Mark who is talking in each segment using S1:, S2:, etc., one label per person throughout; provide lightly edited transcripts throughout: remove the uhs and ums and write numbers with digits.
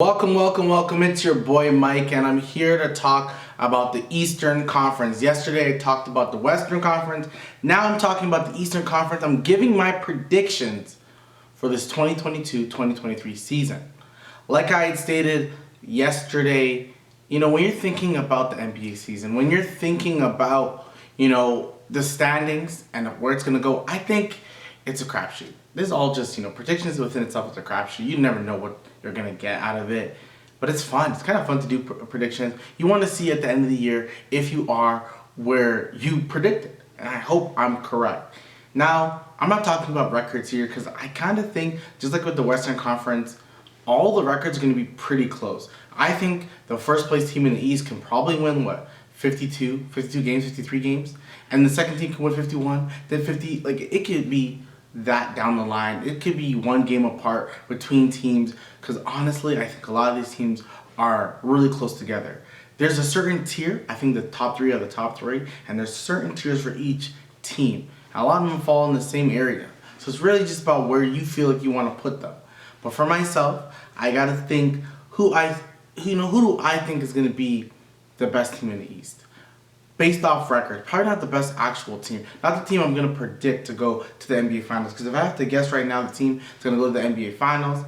S1: Welcome, welcome, welcome. It's your boy Mike, and I'm here to talk about the Eastern Conference. Yesterday I talked about the Western Conference. Now I'm talking about the Eastern Conference. I'm giving my predictions for this 2022-2023 season. Like I had stated yesterday, when you're thinking about the NBA season, when you're thinking about, the standings and where it's going to go, I think it's a crapshoot. This is all just, predictions within itself is a crapshoot. You never know what you're going to get out of it. But it's fun. It's kind of fun to do predictions. You want to see at the end of the year if you are where you predicted. And I hope I'm correct. Now, I'm not talking about records here because I kind of think, just like with the Western Conference, all the records are going to be pretty close. I think the first place team in the East can probably win, 52 games, 53 games? And the second team can win 51, then 50. It could be that down the line. It could be one game apart between teams because honestly, I think a lot of these teams are really close together. There's a certain tier. I think the top three are the top three, and there's certain tiers for each team. A lot of them fall in the same area. So it's really just about where you feel like you want to put them. But for myself, I gotta think who do I think is gonna be the best team in the East. Based off record, probably not the best actual team. Not the team I'm going to predict to go to the NBA Finals. Because if I have to guess right now the team that's going to go to the NBA Finals,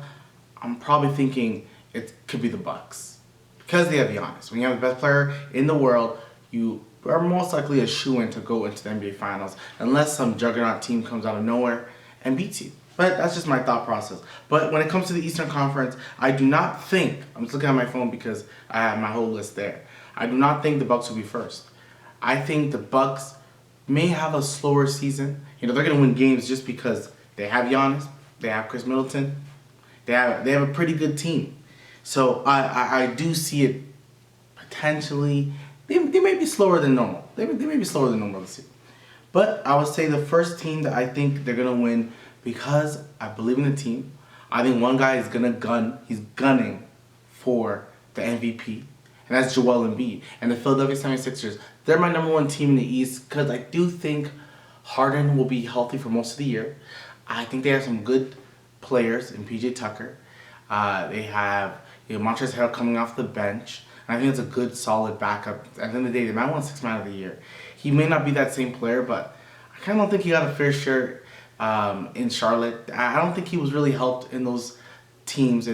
S1: I'm probably thinking it could be the Bucks. Because they have Giannis. When you have the best player in the world, you are most likely a shoo-in to go into the NBA Finals. Unless some juggernaut team comes out of nowhere and beats you. But that's just my thought process. But when it comes to the Eastern Conference, I do not think, I'm just looking at my phone because I have my whole list there. I do not think the Bucks will be first. I think the Bucks may have a slower season. They're going to win games just because they have Giannis, they have Chris Middleton, they have a pretty good team. So I do see it potentially. They may be slower than normal. They may be slower than normal this year. But I would say the first team that I think they're going to win because I believe in the team. I think one guy is going to gun. He's gunning for the MVP. And that's Joel Embiid. And the Philadelphia 76ers, they're my number one team in the East because I do think Harden will be healthy for most of the year. I think they have some good players in PJ Tucker. They have Montrezl Harrell coming off the bench. And I think it's a good, solid backup. At the end of the day, they might win Sixth Man of the Year. He may not be that same player, but I kind of don't think he got a fair share in Charlotte. I don't think he was really helped in those teams.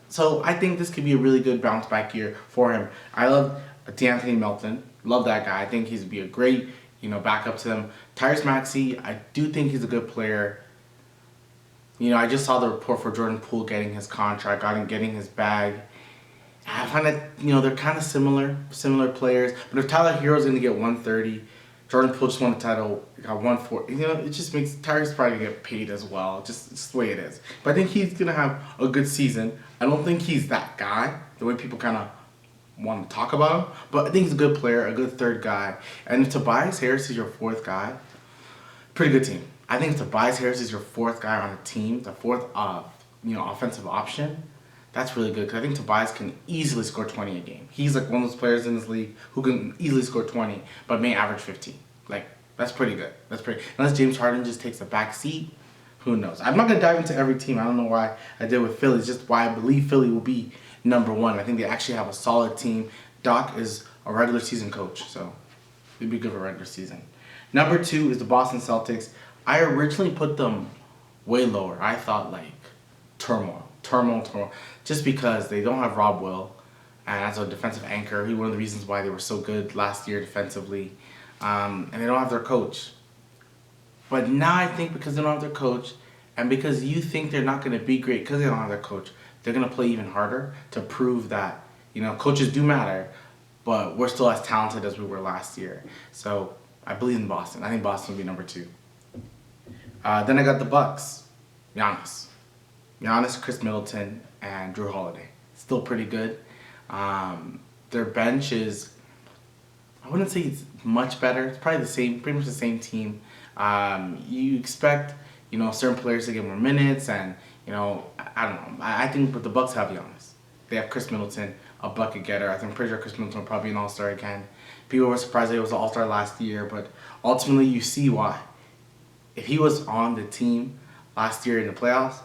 S1: So I think this could be a really good bounce back year for him. I love D'Anthony Melton. Love that guy. I think he's be a great, backup to them. Tyrese Maxey, I do think he's a good player. I just saw the report for Jordan Poole getting his contract, getting his bag. I find that, they're kind of similar players. But if Tyler Hero's going to get 130, Jordan Poole just won the title, got 140. It just makes Tyrese probably get paid as well. Just the way it is. But I think he's gonna have a good season. I don't think he's that guy, the way people kind of want to talk about him. But I think he's a good player, a good third guy. And if Tobias Harris is your fourth guy, pretty good team. I think if Tobias Harris is your fourth guy on a team, the fourth offensive option, that's really good because I think Tobias can easily score 20 a game. He's like one of those players in this league who can easily score 20, but may average 15. That's pretty good. Unless James Harden just takes a back seat, who knows? I'm not going to dive into every team. I don't know why I did with Philly. It's just why I believe Philly will be number one. I think they actually have a solid team. Doc is a regular season coach, so it'd be good for regular season. Number two is the Boston Celtics. I originally put them way lower. I thought turmoil. Just because they don't have Rob Will and as a defensive anchor. He one of the reasons why they were so good last year defensively. And they don't have their coach. But now I think because they don't have their coach and because you think they're not going to be great because they don't have their coach, they're going to play even harder to prove that, coaches do matter, but we're still as talented as we were last year. So I believe in Boston. I think Boston will be number two. Then I got the Bucks. Giannis, Chris Middleton, and Drew Holiday. Still pretty good. Their bench is, I wouldn't say it's much better. It's probably pretty much the same team. You expect, certain players to get more minutes, and I don't know. I think, but the Bucks have Giannis. They have Chris Middleton, a bucket getter. I'm pretty sure Chris Middleton will probably be an All-Star again. People were surprised that he was an All-Star last year, but ultimately you see why. If he was on the team last year in the playoffs,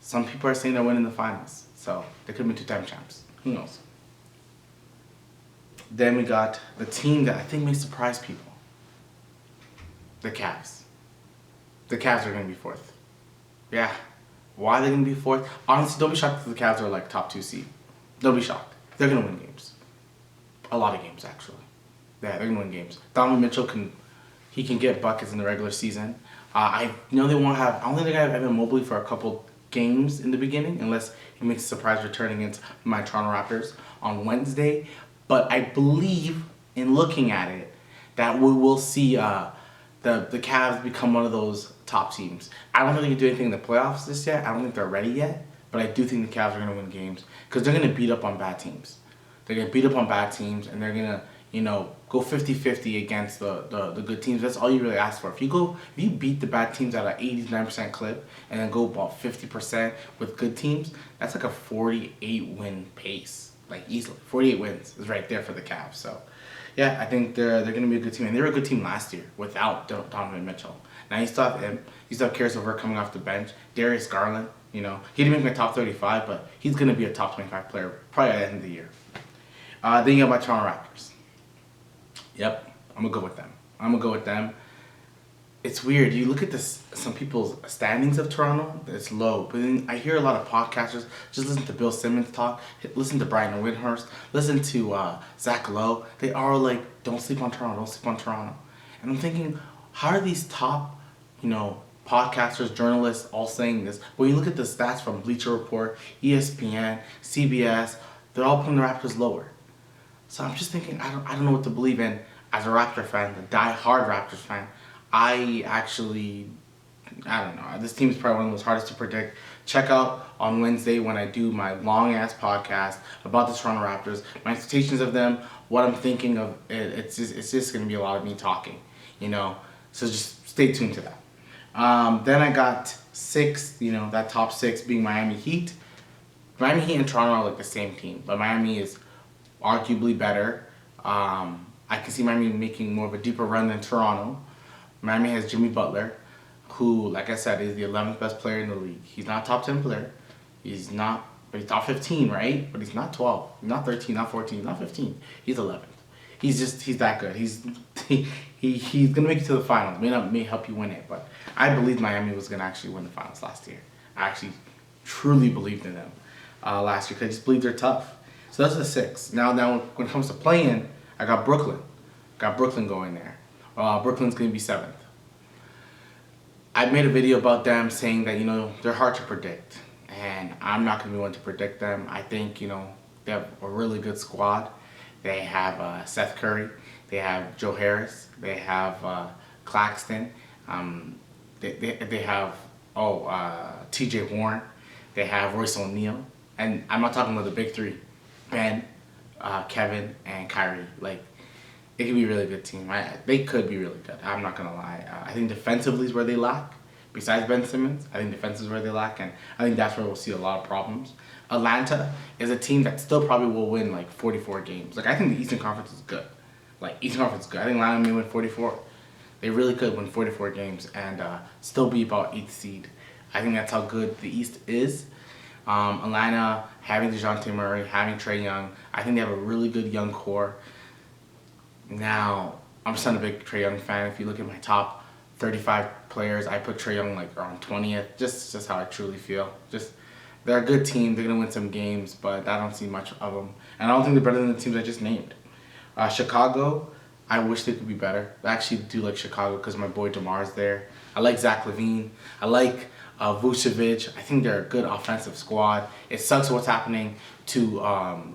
S1: some people are saying they're winning the finals. So they could have been two-time champs. Who knows? Then we got the team that I think may surprise people. The Cavs. The Cavs are going to be fourth. Yeah. Why are they going to be fourth? Honestly, don't be shocked if the Cavs are like top 2 seed. Don't be shocked. They're going to win games. A lot of games, actually. Yeah, they're going to win games. Donovan Mitchell can get buckets in the regular season. I know they won't have. I don't think they're going to have Evan Mobley for a couple games in the beginning, unless he makes a surprise return against my Toronto Raptors on Wednesday. But I believe, in looking at it, that we will see the Cavs become one of those top teams. I don't think they can do anything in the playoffs this yet. I don't think they're ready yet. But I do think the Cavs are going to win games because they're going to beat up on bad teams. They're going to beat up on bad teams, and they're going to, go 50-50 against the good teams. That's all you really ask for. If you beat the bad teams at an 89% clip and then go about 50% with good teams, that's like a 48 win pace. Like easily. 48 wins is right there for the Cavs. So, yeah, I think they're going to be a good team. And they were a good team last year without Donovan Mitchell. Now you still have him. You still have Karis LeVert coming off the bench. Darius Garland, he didn't make my top 35, but he's going to be a top 25 player probably at the end of the year. Then you got my Toronto Raptors. Yep, I'm going to go with them. It's weird. You look at some people's standings of Toronto, it's low. But then I hear a lot of podcasters, just listen to Bill Simmons talk, listen to Brian Windhorst, listen to Zach Lowe. They are like, don't sleep on Toronto, don't sleep on Toronto. And I'm thinking, how are these top, podcasters, journalists all saying this? When you look at the stats from Bleacher Report, ESPN, CBS, they're all putting the Raptors lower. So I'm just thinking, I don't know what to believe in as a Raptor fan, a die-hard Raptors fan. I don't know. This team is probably one of the most hardest to predict. Check out on Wednesday when I do my long-ass podcast about the Toronto Raptors, my expectations of them, what I'm thinking of. It's just going to be a lot of me talking, So just stay tuned to that. Then I got 6, that top 6 being Miami Heat. Miami Heat and Toronto are like the same team, but Miami is arguably better. I can see Miami making more of a deeper run than Toronto. Miami has Jimmy Butler, who, like I said, is the 11th best player in the league. He's not a top 10 player. But he's top 15, right? But he's not 12, not 13, not 14, not 15. He's 11th. He's that good. He's gonna make it to the finals. May help you win it, but I believed Miami was gonna actually win the finals last year. I actually truly believed in them last year because I just believe they're tough. So that's a 6. Now when it comes to playing, I got Brooklyn. Got Brooklyn going there. Brooklyn's going to be 7th. I made a video about them saying that, they're hard to predict. And I'm not going to be one to predict them. I think, they have a really good squad. They have Seth Curry. They have Joe Harris. They have Claxton. They have TJ Warren. They have Royce O'Neal. And I'm not talking about the big 3. Ben, Kevin, and Kyrie. It could be a really good team. They could be really good. I'm not going to lie. I think defensively is where they lack. Besides Ben Simmons, I think defense is where they lack, and I think that's where we'll see a lot of problems. Atlanta is a team that still probably will win 44 games. I think the Eastern Conference is good. Eastern Conference is good. I think Atlanta may win 44. They really could win 44 games and still be about 8th seed. I think that's how good the East is. Atlanta, having DeJounte Murray, having Trae Young, I think they have a really good young core. Now, I'm just not a big Trae Young fan. If you look at my top 35 players, I put Trae Young around 20th. Just how I truly feel. They're a good team. They're going to win some games, but I don't see much of them. And I don't think they're better than the teams I just named. Chicago, I wish they could be better. I actually do like Chicago because my boy DeMar's there. I like Zach LaVine. I like Vucevic. I think they're a good offensive squad. It sucks what's happening to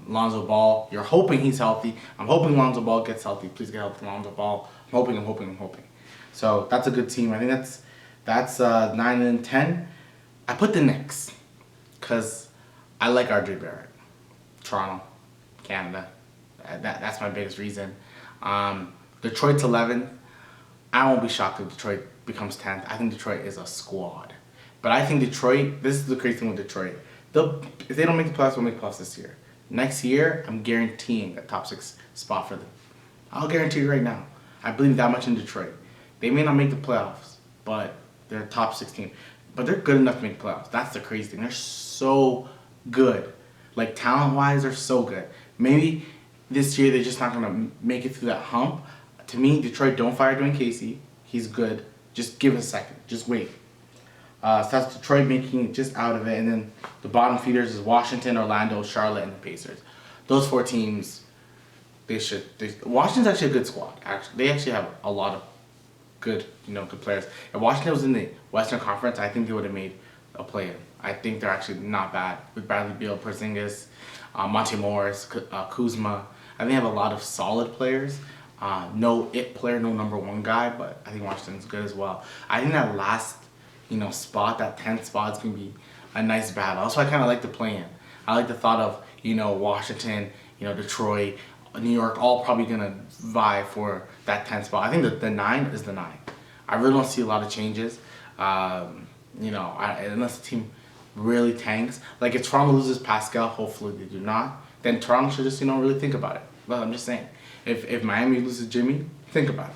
S1: Lonzo Ball. You're hoping he's healthy. I'm hoping Lonzo Ball gets healthy. Please get healthy, Lonzo Ball. I'm hoping. So that's a good team. I think that's 9 and 10. I put the Knicks because I like RJ Barrett. Toronto, Canada. That's my biggest reason. Detroit's 11th. I won't be shocked if Detroit becomes 10th. I think Detroit is a squad. But I think Detroit, this is the crazy thing with Detroit. If they don't make the playoffs, they'll make the playoffs this year. Next year, I'm guaranteeing a top 6 spot for them. I'll guarantee you right now. I believe that much in Detroit. They may not make the playoffs, but they're a top 6 team. But they're good enough to make the playoffs. That's the crazy thing. They're so good Like talent-wise, they're so good. Maybe this year they're just not gonna make it through that hump. To me, Detroit, don't fire Dwayne Casey. He's good. Just give it a second. Just wait. So that's Detroit making it just out of it, and then the bottom feeders is Washington, Orlando, Charlotte, and the Pacers. Those 4 teams, Washington's actually a good squad. They actually have a lot of good players. If Washington was in the Western Conference, I think they would have made a play-in. I think they're actually not bad with Bradley Beal, Porzingis, Monte Morris, Kuzma. I think they have a lot of solid players. No it player, no number 1 guy, but I think Washington's good as well. I think that last spot, that 10th spot, is going to be a nice battle. Also, I kind of like the play-in. I like the thought of, Washington, Detroit, New York, all probably going to vie for that 10th spot. I think that the 9 is the 9. I really don't see a lot of changes, unless the team really tanks. Like, if Toronto loses Pascal, hopefully they do not, then Toronto should just, really think about it. But I'm just saying, if Miami loses Jimmy, think about it.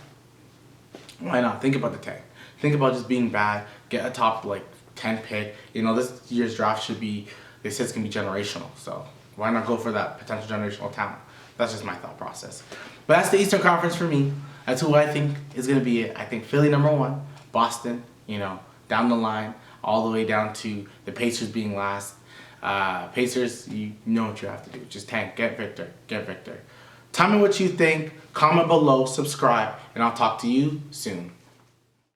S1: Why not? Think about the tank. Think about just being bad, get a top 10 pick. This year's draft should be, they said it's going to be generational. So why not go for that potential generational talent? That's just my thought process. But that's the Eastern Conference for me. That's who I think is going to be it. I think Philly number 1, Boston, down the line, all the way down to the Pacers being last. Pacers, you know what you have to do. Just tank, get Victor. Tell me what you think, comment below, subscribe, and I'll talk to you soon.